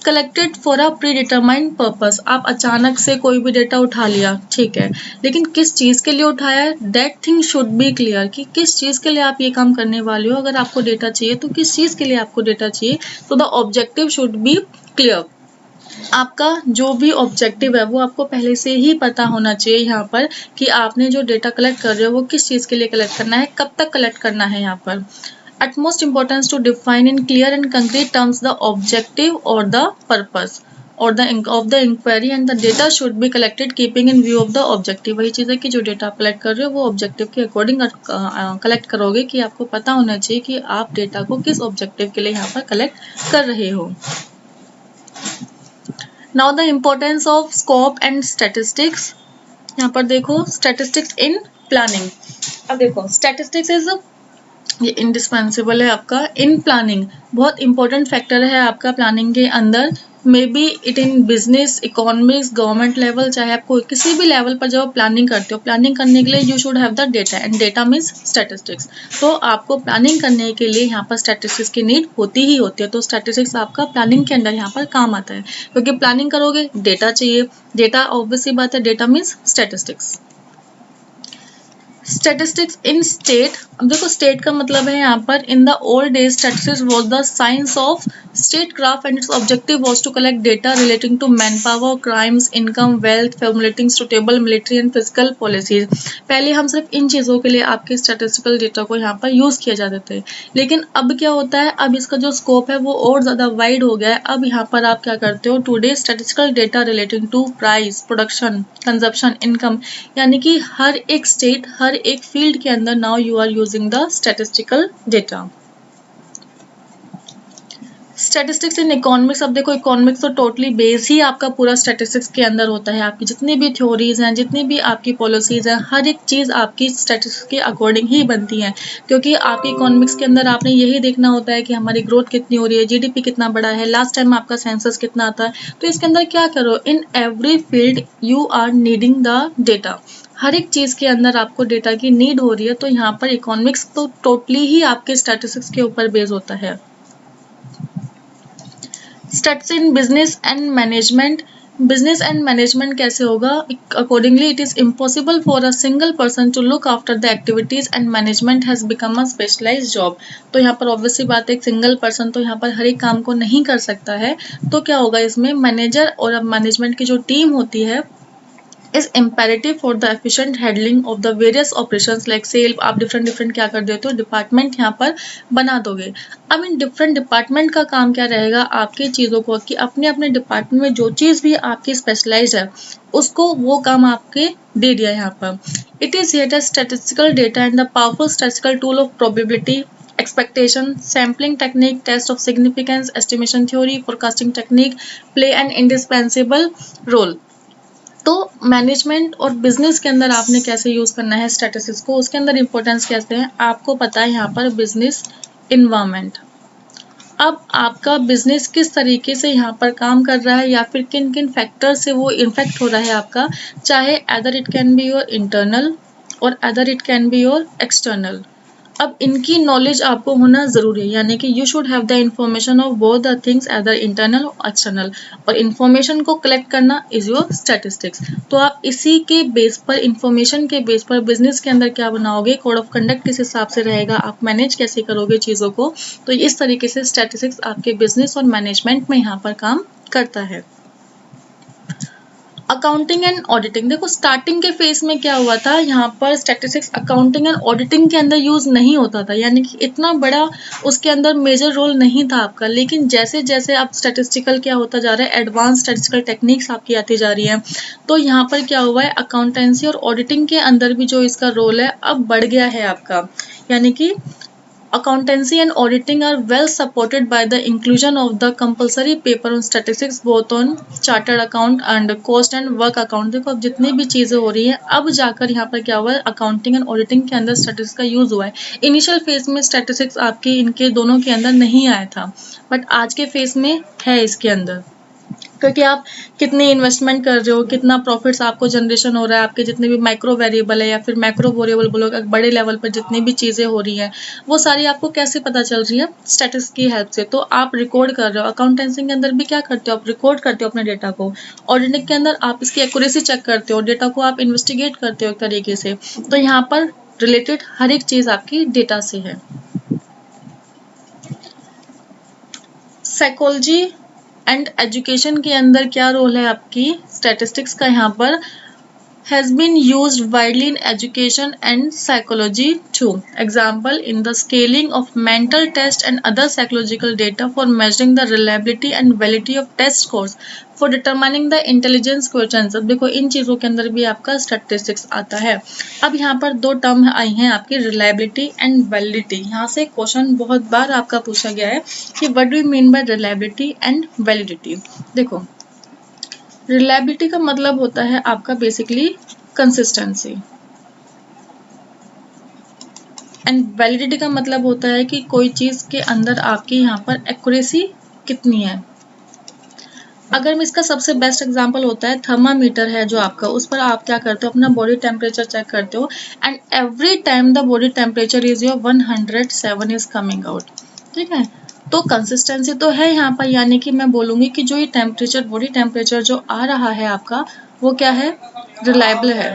Collected for a predetermined purpose. आप अचानक से कोई भी डेटा उठा लिया, ठीक है, लेकिन किस चीज़ के लिए उठाया है, that thing should be clear, कि किस चीज़ के लिए आप ये काम करने वाले हो। अगर आपको डेटा चाहिए तो किस चीज़ के लिए आपको डेटा चाहिए, तो the objective should be clear. आपका जो भी ऑब्जेक्टिव है वो आपको पहले से ही पता होना चाहिए यहाँ पर, कि आपने जो डेटा कलेक्ट कर रहे हो वो किस चीज़ के लिए कलेक्ट करना है, कब तक कलेक्ट करना है। यहाँ पर utmost importance to define in clear and concrete terms the objective or the purpose or the of the inquiry, and the data should be collected keeping in view of the objective। वही चीज़ है कि जो data आप collect कर रहे हो वो objective के अकॉर्डिंग कलेक्ट करोगे, कि आपको पता होना चाहिए कि आप डेटा को किस ऑब्जेक्टिव के लिए यहाँ पर कलेक्ट कर रहे हो। Now the importance of scope and statistics. यहाँ पर देखो, स्टैटिस्टिक्स इन प्लानिंग। अब देखो, स्टैटिस्टिक्स इज ये इंडिस्पेंसिबल है आपका इन प्लानिंग, बहुत इंपॉर्टेंट फैक्टर है आपका प्लानिंग के अंदर। May be it in business, economics, government level, चाहे आप कोई किसी भी लेवल पर जब आप प्लानिंग करते हो, प्लानिंग करने के लिए you should have the data and data means statistics. तो आपको प्लानिंग करने के लिए यहाँ पर स्टैटिस्टिक्स की नीड होती ही होती है। तो स्टैटिस्टिक्स आपका प्लानिंग के अंदर यहाँ पर काम आता है, क्योंकि प्लानिंग करोगे डेटा चाहिए, डेटा ऑब्वियसली बात है, data means statistics. Statistics in state. अब देखो, स्टेट का मतलब है यहाँ पर, in the old days statistics was the science of statecraft and its objective was to collect data relating to manpower, crimes, income, wealth, formulating suitable military and physical policies. पहले हम सिर्फ इन चीज़ों के लिए आपके statistical data को यहाँ पर यूज़ किया जाते थे, लेकिन अब क्या होता है, अब इसका जो स्कोप है वो और ज़्यादा वाइड हो गया है। अब यहाँ पर आप क्या करते हो, today statistical data relating to price, production, consumption, income, यानी कि हर एक स्टेट, हर एक फील्ड के अंदर now you are using the statistical data. Statistics in economics. अब देखो, इकोनॉमिक्स तो टोटली बेस ही आपका पूरा स्टैटिस्टिक्स के अंदर होता है। आपकी जितनी भी थ्योरीज हैं, जितनी भी आपकी पॉलिसीज हैं, हर एक चीज़ आपकी स्टैटिस्टिक्स के अकॉर्डिंग ही बनती है, क्योंकि आपकी इकोनॉमिक्स के अंदर आपने यही देखना होता है कि हमारी ग्रोथ कितनी हो रही है, जीडीपी कितना बड़ा है, लास्ट टाइम आपका सेंसस कितना आता है। तो इसके अंदर क्या करो, in every field you are needing the data. हर एक चीज़ के अंदर आपको डेटा की नीड हो रही है, तो यहाँ पर इकोनॉमिक्स तो टोटली ही आपके स्टैटिस्टिक्स के ऊपर बेस होता है। Stats in business and management. Business and management कैसे होगा, accordingly it is impossible for a single person to look after the activities and management has become a specialised job. तो यहाँ पर ऑब्वियसली बात है, एक सिंगल पर्सन तो यहाँ पर हर एक काम को नहीं कर सकता है। तो क्या होगा इसमें, मैनेजर और अब मैनेजमेंट की जो टीम होती है is imperative for the efficient handling of the various operations like sale. आप डिफरेंट डिफरेंट क्या कर देते हो, डिपार्टमेंट यहाँ पर बना दोगे। अब इन डिफरेंट डिपार्टमेंट का काम क्या रहेगा, आपकी चीज़ों को कि अपने अपने डिपार्टमेंट में जो चीज़ भी आपकी स्पेशलाइज है उसको वो काम आपके दे दिया यहाँ पर। It is here the statistical data and the powerful statistical tool of probability, expectation, sampling technique, test of significance, estimation theory, forecasting technique play an indispensable role। तो मैनेजमेंट और बिजनेस के अंदर आपने कैसे यूज करना है स्टैटिस्टिक्स को, उसके अंदर इंपॉर्टेंस कैसे है आपको पता है। यहाँ पर बिजनेस इन्वायरमेंट, अब आपका बिजनेस किस तरीके से यहाँ पर काम कर रहा है या फिर किन किन फैक्टर से वो इन्फेक्ट हो रहा है आपका, चाहे other it can be your internal और other it can be your external. अब इनकी नॉलेज आपको होना जरूरी है, यानी कि you should have the information of both the things either internal और एक्सटर्नल, और इन्फॉर्मेशन को कलेक्ट करना इज योर स्टैटिस्टिक्स। तो आप इसी के बेस पर, इंफॉर्मेशन के बेस पर बिजनेस के अंदर क्या बनाओगे, कोड ऑफ कंडक्ट किस हिसाब से रहेगा, आप मैनेज कैसे करोगे चीज़ों को। तो इस तरीके से स्टैटिस्टिक्स आपके बिजनेस और मैनेजमेंट में यहाँ पर काम करता है। अकाउंटिंग एंड ऑडिटिंग, देखो स्टार्टिंग के फेज में क्या हुआ था, यहाँ पर स्टैटिस्टिक्स अकाउंटिंग एंड ऑडिटिंग के अंदर यूज नहीं होता था, यानी कि इतना बड़ा उसके अंदर मेजर रोल नहीं था आपका। लेकिन जैसे जैसे अब स्टैटिस्टिकल क्या होता जा रहा है, एडवांस स्टैटिस्टिकल टेक्निक्स आपकी आती जा रही है, तो यहाँ पर क्या हुआ है, अकाउंटेंसी और ऑडिटिंग के अंदर भी जो इसका रोल है अब बढ़ गया है आपका। यानी कि accountancy and auditing are well supported by the inclusion of the compulsory paper on statistics both on chartered account and cost and work account। देखो अब जितनी भी चीज़ें हो रही हैं अब जाकर यहाँ पर क्या हुआ है, अकाउंटिंग एंड ऑडिटिंग के अंदर स्टैटिस्टिक्स का यूज़ हुआ है। इनिशियल फेज में स्टैटिस्टिक्स आपके इनके दोनों के अंदर नहीं आया था, बट आज के फेज में है इसके अंदर, क्योंकि आप कितनी इन्वेस्टमेंट कर रहे हो, कितना प्रॉफिट्स आपको जनरेशन हो रहा है, आपके जितने भी माइक्रो वेरिएबल है या फिर मैक्रो वेरिएबल बोलोगे, बड़े लेवल पर जितनी भी चीज़ें हो रही हैं वो सारी आपको कैसे पता चल रही है, स्टैटिस्टिक्स की हेल्प से। तो आप रिकॉर्ड कर रहे हो, अकाउंटेंसी के अंदर भी क्या करते हो, आप रिकॉर्ड करते हो अपने डेटा को, ऑडिटिंग के अंदर आप इसकी एक्यूरेसी चेक करते हो, डेटा को आप इन्वेस्टिगेट करते हो एक तरीके से। तो यहाँ पर रिलेटेड हर एक चीज़ आपकी डेटा से है। साइकोलॉजी एंड एजुकेशन के अंदर क्या रोल है आपकी स्टैटिस्टिक्स का, यहाँ पर has been used widely in education and psychology too. Example, in the scaling of mental test and other psychological data for measuring the reliability and validity of test scores for determining the intelligence quotients। अब देखो इन चीज़ों के अंदर भी आपका statistics आता है। अब यहाँ पर दो टर्म आई हैं आपकी, रिलायबिलिटी एंड वैलिडिटी। यहाँ से क्वेश्चन बहुत बार आपका पूछा गया है कि what do you mean by reliability and validity. देखो रिलायबिलिटी का मतलब होता है आपका बेसिकली कंसिस्टेंसी, एंड वैलिडिटी का मतलब होता है कि कोई चीज़ के अंदर आपकी यहाँ पर एक्यूरेसी कितनी है। अगर मैं इसका सबसे बेस्ट एग्जांपल होता है थर्मामीटर है जो आपका, उस पर आप क्या करते हो, अपना बॉडी टेम्परेचर चेक करते हो, and every time the body temperature is your 107 is coming out. ठीक है, तो कंसिस्टेंसी तो है यहाँ पर, यानी कि मैं बोलूँगी कि जो ये टेम्परेचर, बॉडी टेम्परेचर जो आ रहा है आपका, वो क्या है, रिलायबल है।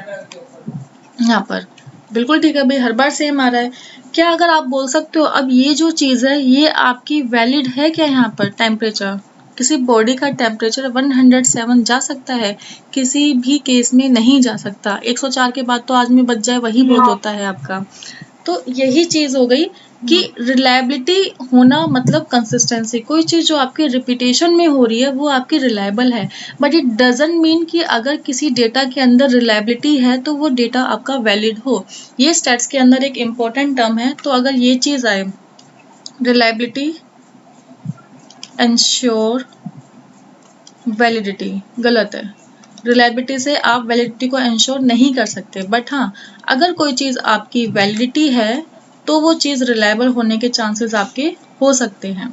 यहाँ पर बिल्कुल ठीक है भाई, हर बार सेम आ रहा है क्या, अगर आप बोल सकते हो अब ये जो चीज़ है ये आपकी वैलिड है क्या, यहाँ पर टेम्परेचर, किसी बॉडी का टेम्परेचर 107 जा सकता है, किसी भी केस में नहीं जा सकता। 104 के बाद तो आदमी बच जाए वही बहुत होता है आपका। तो यही चीज़ हो गई कि रिलायबिलिटी होना मतलब कंसिस्टेंसी, कोई चीज़ जो आपकी रिपीटेशन में हो रही है वो आपकी रिलायबल है, बट इट डजंट मीन कि अगर किसी डेटा के अंदर रिलायबिलिटी है तो वो डेटा आपका वैलिड हो। ये स्टैट्स के अंदर एक इम्पॉर्टेंट टर्म है। तो अगर ये चीज़ आए, रिलायबिलिटी एंश्योर वैलिडिटी, गलत है। रिलायबिलिटी से आप वैलिडिटी को एंश्योर नहीं कर सकते, बट हाँ अगर कोई चीज़ आपकी वैलिडिटी है तो वो चीज़ रिलायबल होने के चांसेस आपके हो सकते हैं।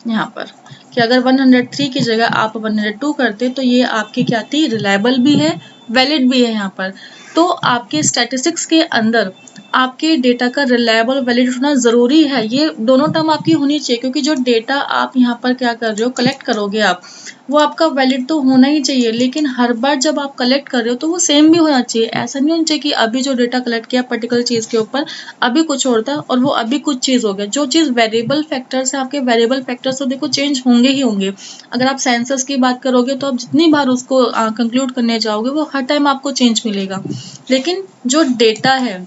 यहाँ पर कि अगर 103 की जगह आप 102 करते तो ये आपकी क्या थी, रिलायबल भी है, वैलिड भी है यहाँ पर। तो आपके स्टैटिस्टिक्स के अंदर आपके डेटा का रिलायबल वैलिड होना ज़रूरी है। ये दोनों टर्म आपकी होनी चाहिए, क्योंकि जो डेटा आप यहाँ पर क्या कर रहे हो, कलेक्ट करोगे आप, वो आपका वैलिड तो होना ही चाहिए, लेकिन हर बार जब आप कलेक्ट कर रहे हो तो वो सेम भी होना चाहिए। ऐसा नहीं होना चाहिए कि अभी जो डेटा कलेक्ट किया पर्टिकुलर चीज़ के ऊपर अभी कुछ और था और वो अभी कुछ चीज़ हो गया। जो चीज़ वेरिएबल फैक्टर्स है, आपके वेरिएबल फैक्टर्स तो देखो चेंज होंगे ही होंगे। अगर आप सेंसस की बात करोगे तो आप जितनी बार उसको कंक्लूड करने जाओगे वो हर टाइम आपको चेंज मिलेगा। लेकिन जो डेटा है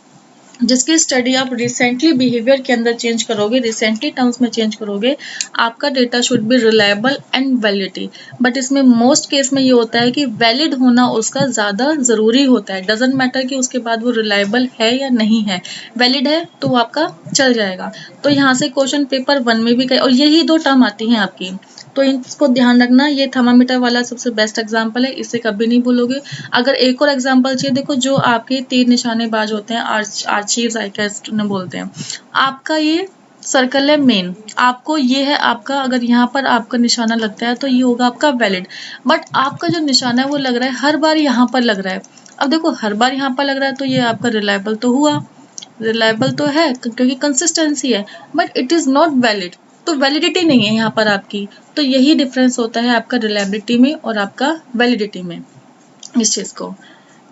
जिसकी स्टडी आप रिसेंटली बिहेवियर के अंदर चेंज करोगे, रिसेंटली टर्म्स में चेंज करोगे, आपका data should be reliable and validity. But इसमें मोस्ट केस में ये होता है कि वैलिड होना उसका ज़्यादा ज़रूरी होता है। डजेंट मैटर कि उसके बाद वो रिलायबल है या नहीं है, वैलिड है तो वो आपका चल जाएगा। तो यहाँ से क्वेश्चन पेपर 1 में भी कई, और यही दो टर्म आती हैं आपकी, तो इसको ध्यान रखना। ये थर्मामीटर वाला सबसे बेस्ट एग्जाम्पल है, इसे कभी नहीं भूलोगे। अगर एक और एग्जाम्पल चाहिए, देखो जो आपके तीर निशानेबाज होते हैं, आर्चीज आइकेस्ट बोलते हैं, आपका ये सर्कल है मेन, आपको ये है आपका, अगर यहाँ पर आपका निशाना लगता है तो ये होगा आपका वैलिड। बट आपका जो निशाना है वो लग रहा है हर बार यहाँ पर लग रहा है। अब देखो हर बार यहाँ पर लग रहा है तो ये आपका रिलायबल तो हुआ, रिलायबल तो है क्योंकि कंसिस्टेंसी है, but it is not valid, तो वैलिडिटी नहीं है यहाँ पर आपकी। तो यही डिफरेंस होता है आपका रिलायबिलिटी में और आपका वैलिडिटी में, इस चीज़ को।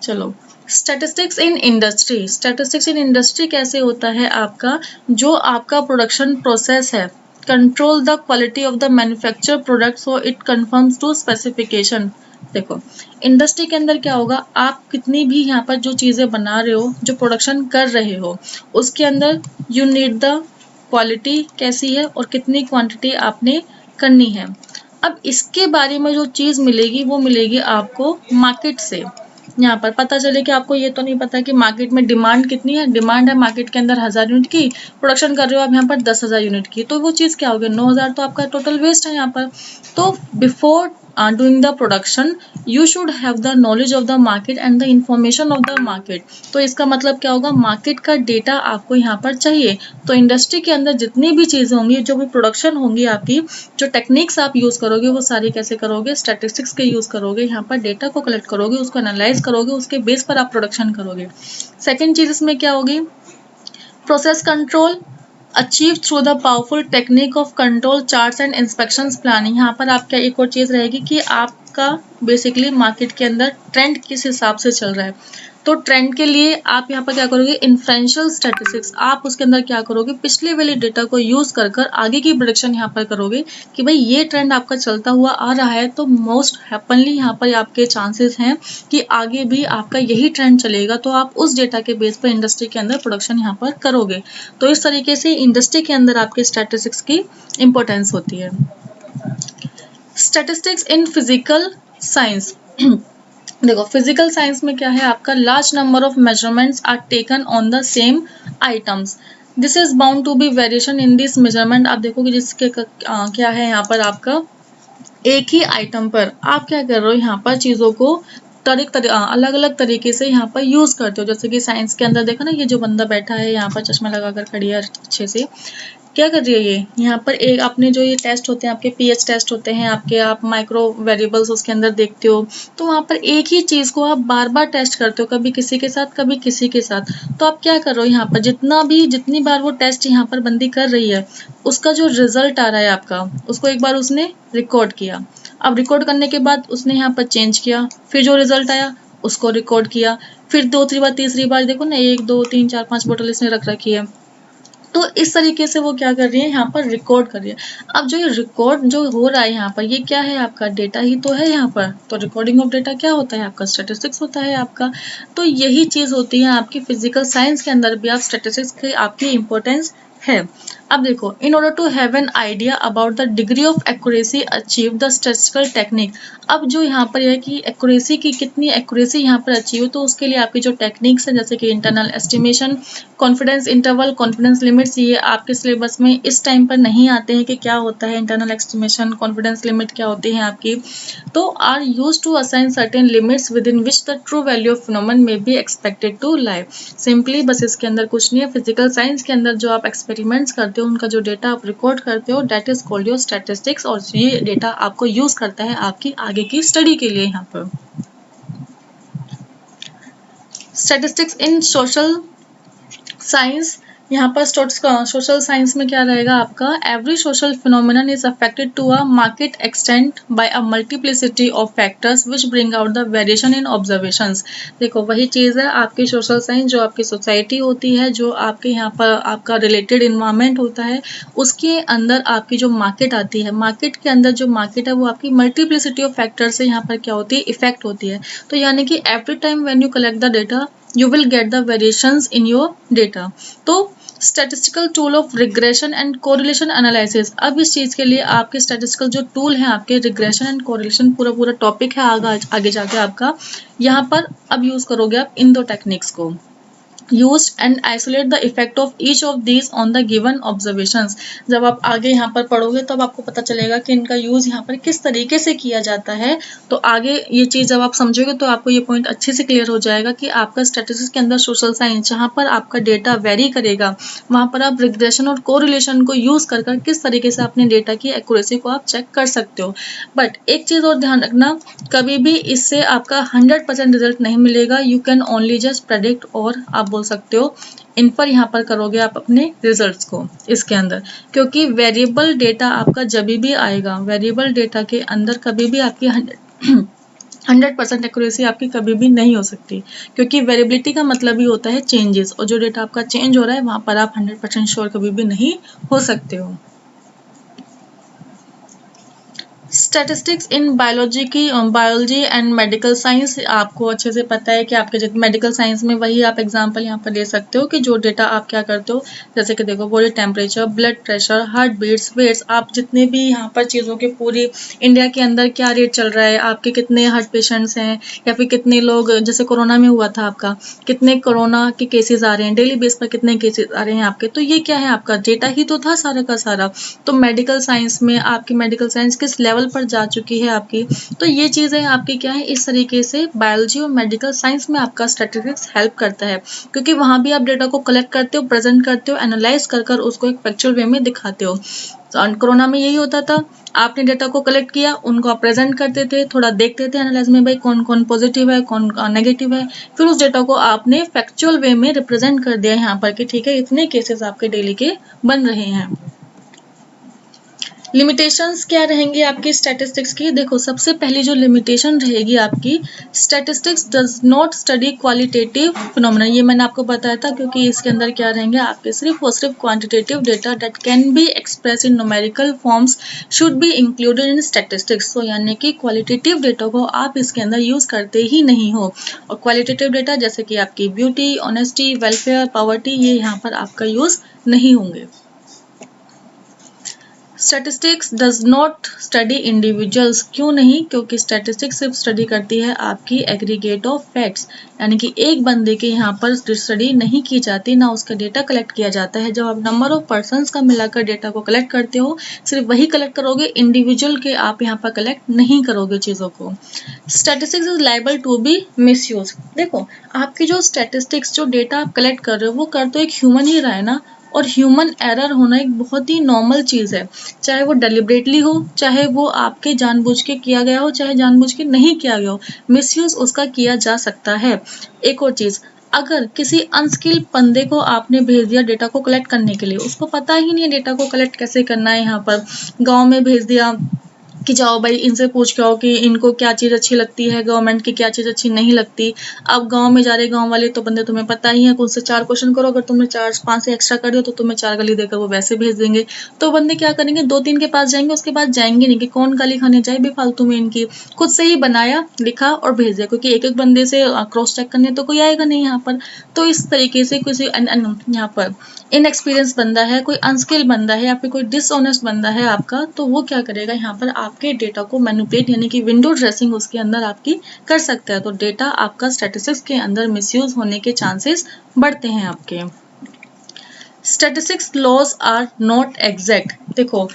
चलो, statistics in industry. Statistics in industry कैसे होता है आपका, जो आपका प्रोडक्शन प्रोसेस है, control the quality of the manufacture product so it conforms to specification. देखो इंडस्ट्री के अंदर क्या होगा, आप कितनी भी यहाँ पर जो चीज़ें बना रहे हो, जो प्रोडक्शन कर रहे हो, उसके अंदर यू नीड द क्वालिटी कैसी है और कितनी क्वांटिटी आपने करनी है। अब इसके बारे में जो चीज़ मिलेगी वो मिलेगी आपको मार्केट से। यहाँ पर पता चले कि आपको ये तो नहीं पता कि मार्केट में डिमांड कितनी है, डिमांड है मार्केट के अंदर 1000 यूनिट की, प्रोडक्शन कर रहे हो आप यहाँ पर 10,000 यूनिट की, तो वो चीज़ क्या होगी, 9,000 तो आपका टोटल वेस्ट है यहाँ पर। तो before doing the production you should have the knowledge of the market and the information of the market. तो इसका मतलब क्या होगा, मार्केट का डेटा आपको यहाँ पर चाहिए। तो इंडस्ट्री के अंदर जितनी भी चीज़ें होंगी, जो भी प्रोडक्शन होंगी आपकी, जो टेक्निक्स आप यूज़ करोगे वो सारी कैसे करोगे, स्टैटिस्टिक्स के यूज़ करोगे, यहाँ पर डेटा को कलेक्ट करोगे, उसको एनालाइज करोगे, उसके बेस पर आप प्रोडक्शन करोगे। सेकेंड चीज़ इसमें क्या होगी, process control achieve through the powerful technique of control charts and inspections planning. यहाँ पर आपका एक और चीज़ रहेगी कि आपका बेसिकली मार्केट के अंदर ट्रेंड किस हिसाब से चल रहा है। तो ट्रेंड के लिए आप यहाँ पर क्या करोगे, इन्फ्रेंशियल स्टैटिस्टिक्स, आप उसके अंदर क्या करोगे, पिछले वाले डेटा को यूज़ कर कर आगे की प्रेडिक्शन यहाँ पर करोगे कि भाई ये ट्रेंड आपका चलता हुआ आ रहा है, तो मोस्ट हैपनली यहाँ पर आपके चांसेस हैं कि आगे भी आपका यही ट्रेंड चलेगा, तो आप उस डेटा के बेस पर इंडस्ट्री के अंदर प्रोडक्शन यहाँ पर करोगे। तो इस तरीके से इंडस्ट्री के अंदर आपके स्टैटिस्टिक्स की इम्पोर्टेंस होती है। Statistics in physical science. देखो फिजिकल साइंस में क्या है आपका, large number of measurements are taken on the same items, this is bound to be variation in this measurement. आप देखोगे जिसके क्या है यहाँ पर आपका, एक ही आइटम पर आप क्या कर रहे हो, यहाँ पर चीज़ों को अलग अलग तरीके से यहाँ पर यूज़ करते हो। जैसे कि साइंस के अंदर देखो ना, ये जो बंदा बैठा है यहाँ पर चश्मा लगाकर खड़ी है अच्छे से, क्या कर रही है ये, यहाँ पर एक अपने जो ये टेस्ट होते हैं आपके, पीएच टेस्ट होते हैं आपके, आप माइक्रो वेरिएबल्स उसके अंदर देखते हो, तो वहाँ पर एक ही चीज़ को आप बार बार टेस्ट करते हो, कभी किसी के साथ कभी किसी के साथ। तो आप क्या कर रहे हो, यहाँ पर जितनी बार वो टेस्ट यहाँ पर बंदी कर रही है, उसका जो रिजल्ट आ रहा है आपका, उसको एक बार उसने रिकॉर्ड किया। अब रिकॉर्ड करने के बाद उसने यहाँ पर चेंज किया, फिर जो रिजल्ट आया उसको रिकॉर्ड किया, फिर दूसरी बार तीसरी बार, देखो ना 1 2 3 4 5 बोतल इसने रख रखी है, तो इस तरीके से वो क्या कर रही है, यहाँ पर रिकॉर्ड कर रही है। अब जो ये रिकॉर्ड जो हो रहा है यहाँ पर, ये क्या है आपका, डेटा ही तो है यहाँ पर। तो रिकॉर्डिंग ऑफ डेटा क्या होता है आपका, स्टैटिस्टिक्स होता है आपका। तो यही चीज़ होती है आपकी फिजिकल साइंस के अंदर भी, आप स्टैटिस्टिक्स की आपकी इंपॉर्टेंस है। अब देखो, in order to have an idea about the degree of accuracy achieve the statistical technique. अब जो यहाँ पर है कि एक्यूरेसी की कितनी एक्यूरेसी यहाँ पर अचीव हो, तो उसके लिए आपकी जो टेक्निक्स है, जैसे कि internal estimation, confidence interval, confidence limits, ये आपके सिलेबस में इस टाइम पर नहीं आते हैं कि क्या होता है इंटरनल एस्टिमेशन, कॉन्फिडेंस लिमिट क्या होती है आपकी। तो are used to assign certain limits within which the true value of phenomenon may be expected to lie. Simply बस इसके अंदर कुछ नहीं है, फिजिकल साइंस के अंदर जो आप एक्सपेरिमेंट्स करते हो, उनका जो डेटा आप रिकॉर्ड करते हो, that is called your statistics, और ये डेटा आपको यूज करता है आपकी आगे की स्टडी के लिए यहाँ पर। स्टैटिस्टिक्स इन सोशल साइंस, यहाँ पर सोशल साइंस में क्या रहेगा आपका, every social phenomenon is affected to a market extent by a multiplicity of factors which bring out the variation in observations. देखो वही चीज़ है आपकी सोशल साइंस, जो आपकी सोसाइटी होती है, जो आपके यहाँ पर आपका रिलेटेड इन्वायरमेंट होता है, उसके अंदर आपकी जो मार्केट आती है, मार्केट के अंदर जो मार्केट है वो आपकी मल्टीप्लिसिटी ऑफ फैक्टर से यहाँ पर क्या होती है, इफेक्ट होती है। तो यानी कि every time when you collect the data you will get the variations in your data। तो statistical tool of regression and correlation analysis, अब इस चीज के लिए आपके स्टैटिस्टिकल जो टूल है आपके, रिग्रेशन एंड कोरिलेशन पूरा टॉपिक है आगे जाके आपका, यहाँ पर अब यूज करोगे आप इन दो टेक्निक्स को। used and isolate the effect of each of these on the given observations। जब आप आगे यहाँ पर पढ़ोगे तब आपको पता चलेगा कि इनका यूज यहाँ पर किस तरीके से किया जाता है। तो आगे ये चीज जब आप समझोगे तो आपको ये पॉइंट अच्छे से क्लियर हो जाएगा कि आपका स्टैटिस्टिक्स के अंदर सोशल साइंस जहाँ पर आपका डेटा वेरी करेगा, वहाँ पर आप रिग्रेशन और कोरिलेशन को यूज कर किस तरीके से अपने डेटा की एक्यूरेसी को आप चेक कर सकते हो। बट एक चीज और ध्यान रखना, कभी भी इससे आपका 100% रिजल्ट नहीं मिलेगा। You can only just predict, और आप बोल सकते हो इन्फर यहाँ पर करोगे आप अपने रिजल्ट्स को इसके अंदर, क्योंकि वेरिएबल डेटा आपका जब भी आएगा, वेरिएबल डेटा के अंदर कभी भी आपकी 100% एक्यूरेसी आपकी कभी भी नहीं हो सकती, क्योंकि वेरिएबिलिटी का मतलब ही होता है चेंजेस, और जो डेटा आपका चेंज हो रहा है वहां पर आप 100% श्योर कभी भी नहीं हो सकते हो। Statistics in biology and medical science, आपको अच्छे से पता है कि आपके मेडिकल साइंस में वही आप एग्जांपल यहाँ पर ले सकते हो कि जो डेटा आप क्या करते हो, जैसे कि देखो body temperature, blood pressure, heart beats, weights, आप जितने भी यहाँ पर चीज़ों के पूरी इंडिया के अंदर क्या रेट चल रहा है, आपके कितने हार्ट पेशेंट्स हैं, या फिर कितने लोग, जैसे कोरोना में हुआ था आपका, कितने कोरोना के केसेस आ रहे हैं, डेली बेस पर कितने केसेस आ रहे हैं आपके, तो ये क्या है आपका डेटा ही तो था सारा का सारा। तो मेडिकल साइंस में आपकी मेडिकल साइंस किस लेवल पर जा चुकी है आपकी, तो ये चीज़ें आपकी क्या है, इस तरीके से बायोलॉजी और मेडिकल साइंस में आपका स्टैटिस्टिक्स हेल्प करता है, क्योंकि वहाँ भी आप डेटा को कलेक्ट करते हो, प्रेजेंट करते हो, एनालाइज कर उसको एक फैक्चुअल वे में दिखाते हो। कोरोना में यही होता था, आपने डेटा को कलेक्ट किया, उनको आप प्रेजेंट करते थे, थोड़ा देखते थे एनालाइज में, भाई कौन कौन पॉजिटिव है, कौन नेगेटिव है, फिर उस डेटा को आपने फैक्चुअल वे में रिप्रेजेंट कर दिया यहाँ पर कि ठीक है इतने केसेस आपके डेली के बन रहे हैं। लिमिटेशंस क्या रहेंगी आपकी स्टैटिस्टिक्स की, देखो सबसे पहली जो लिमिटेशन रहेगी आपकी, statistics does not study qualitative phenomena, ये मैंने आपको बताया था, क्योंकि इसके अंदर क्या रहेंगे आपके सिर्फ और सिर्फ quantitative data that can be express in numerical forms should be included in statistics. तो यानी कि क्वालिटेटिव डेटा को आप इसके अंदर यूज करते ही नहीं हो, और क्वालिटेटिव डेटा जैसे कि आपकी ब्यूटी, ऑनेस्टी, वेलफेयर, पॉवर्टी, ये यहाँ पर आपका यूज नहीं होंगे। Statistics does not study individuals, क्यों नहीं, क्योंकि स्टैटिस्टिक्स सिर्फ स्टडी करती है आपकी एग्रीगेट ऑफ फैक्ट्स, यानी कि एक बंदे के यहाँ पर स्टडी नहीं की जाती, ना उसका डेटा कलेक्ट किया जाता है। जब आप नंबर ऑफ पर्सन्स का मिलाकर डेटा को कलेक्ट करते हो, सिर्फ वही कलेक्ट करोगे, इंडिविजुअल के आप यहाँ पर कलेक्ट नहीं करोगे चीज़ों को। Statistics is liable to be misuse, देखो आपकी जो स्टैटिस्टिक्स जो डेटा आप कलेक्ट कर रहे हो वो कर तो एक ह्यूमन ही रहा है ना, और ह्यूमन एरर होना एक बहुत ही नॉर्मल चीज़ है, चाहे वो डेलिब्रेटली हो, चाहे वो आपके जानबूझ के किया गया हो, चाहे जानबूझ के नहीं किया गया हो, मिसयूज उसका किया जा सकता है। एक और चीज़, अगर किसी अनस्किल्ड बंदे को आपने भेज दिया डेटा को कलेक्ट करने के लिए, उसको पता ही नहीं है डेटा को कलेक्ट कैसे करना है, यहाँ पर गाँव में भेज दिया कि जाओ भाई इनसे पूछ के आओ कि इनको क्या चीज़ अच्छी लगती है, गवर्नमेंट की क्या चीज़ अच्छी नहीं लगती। अब गांव में जा रहे गांव वाले तो बंदे तुम्हें पता ही है, उनसे 4 क्वेश्चन करो, अगर तुमने 4-5 से एक्स्ट्रा कर दिया तो तुम्हें 4 गाली देकर वो वैसे भेज देंगे। तो बंदे क्या करेंगे, 2-3 के पास जाएंगे, उसके बाद जाएंगे नहीं कि कौन गाली खाने जाए बेफालतू में इनकी, खुद से ही बनाया, लिखा और भेज दिया, क्योंकि एक एक बंदे से क्रॉस चेक करने तो कोई आएगा नहीं यहाँ पर। तो इस तरीके से किसी यहाँ पर इनएक्सपीरियंस बंदा है, कोई अनस्किल बंदा है, या फिर कोई डिसऑनेस्ट बंदा है आपका, तो वो क्या करेगा यहाँ पर आपके डेटा को मैनिपुलेट, यानी कि विंडो ड्रेसिंग उसके अंदर आपकी कर सकता है। तो डेटा आपका स्टैटिस्टिक्स के अंदर मिसयूज होने के चांसेस बढ़ते हैं आपके। Statistics laws are not exact, देखो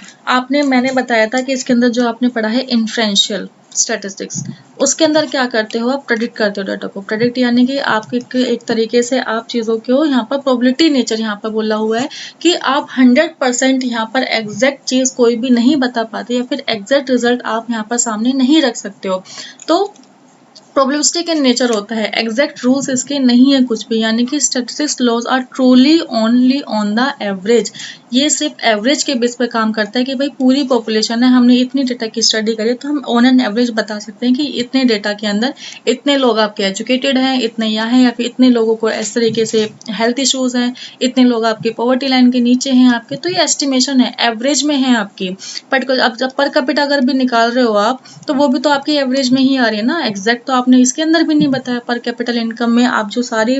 मैंने बताया था कि इसके अंदर जो आपने पढ़ा है इन्फ्रेंशियल स्टैटिस्टिक्स, उसके अंदर क्या करते हो आप, प्रेडिक्ट करते हो डेटा को। प्रेडिक्ट यानी कि आप एक तरीके से आप चीज़ों को यहाँ पर प्रोबेबिलिटी नेचर यहाँ पर बोला हुआ है कि आप 100% यहाँ पर एग्जैक्ट चीज़ कोई भी नहीं बता पाते, या फिर एग्जैक्ट रिजल्ट आप यहाँ पर सामने नहीं रख सकते हो। तो प्रोबेबिलिस्टिक इन नेचर होता है, एग्जैक्ट रूल्स इसके नहीं है कुछ भी, यानी कि statistics laws are truly only on the average. ये सिर्फ एवरेज के बेस पर काम करता है कि भाई पूरी पॉपुलेशन है, हमने इतनी डेटा की स्टडी करी तो हम ऑन एन एवरेज बता सकते हैं कि इतने डेटा के अंदर इतने लोग आपके एजुकेटेड हैं, इतने यहाँ हैं, या फिर इतने लोगों को इस तरीके से हेल्थ इश्यूज हैं, इतने लोग आपके पॉवर्टी लाइन के नीचे हैं आपके। तो ये एस्टिमेशन है, एवरेज में है आपकी। बट अब जब पर कैपिटा अगर भी निकाल रहे हो आप, तो वो भी तो आपकी एवरेज में ही आ रही है ना, एग्जैक्ट तो आपने इसके अंदर भी नहीं बताया। पर कैपिटल इनकम में आप जो सारी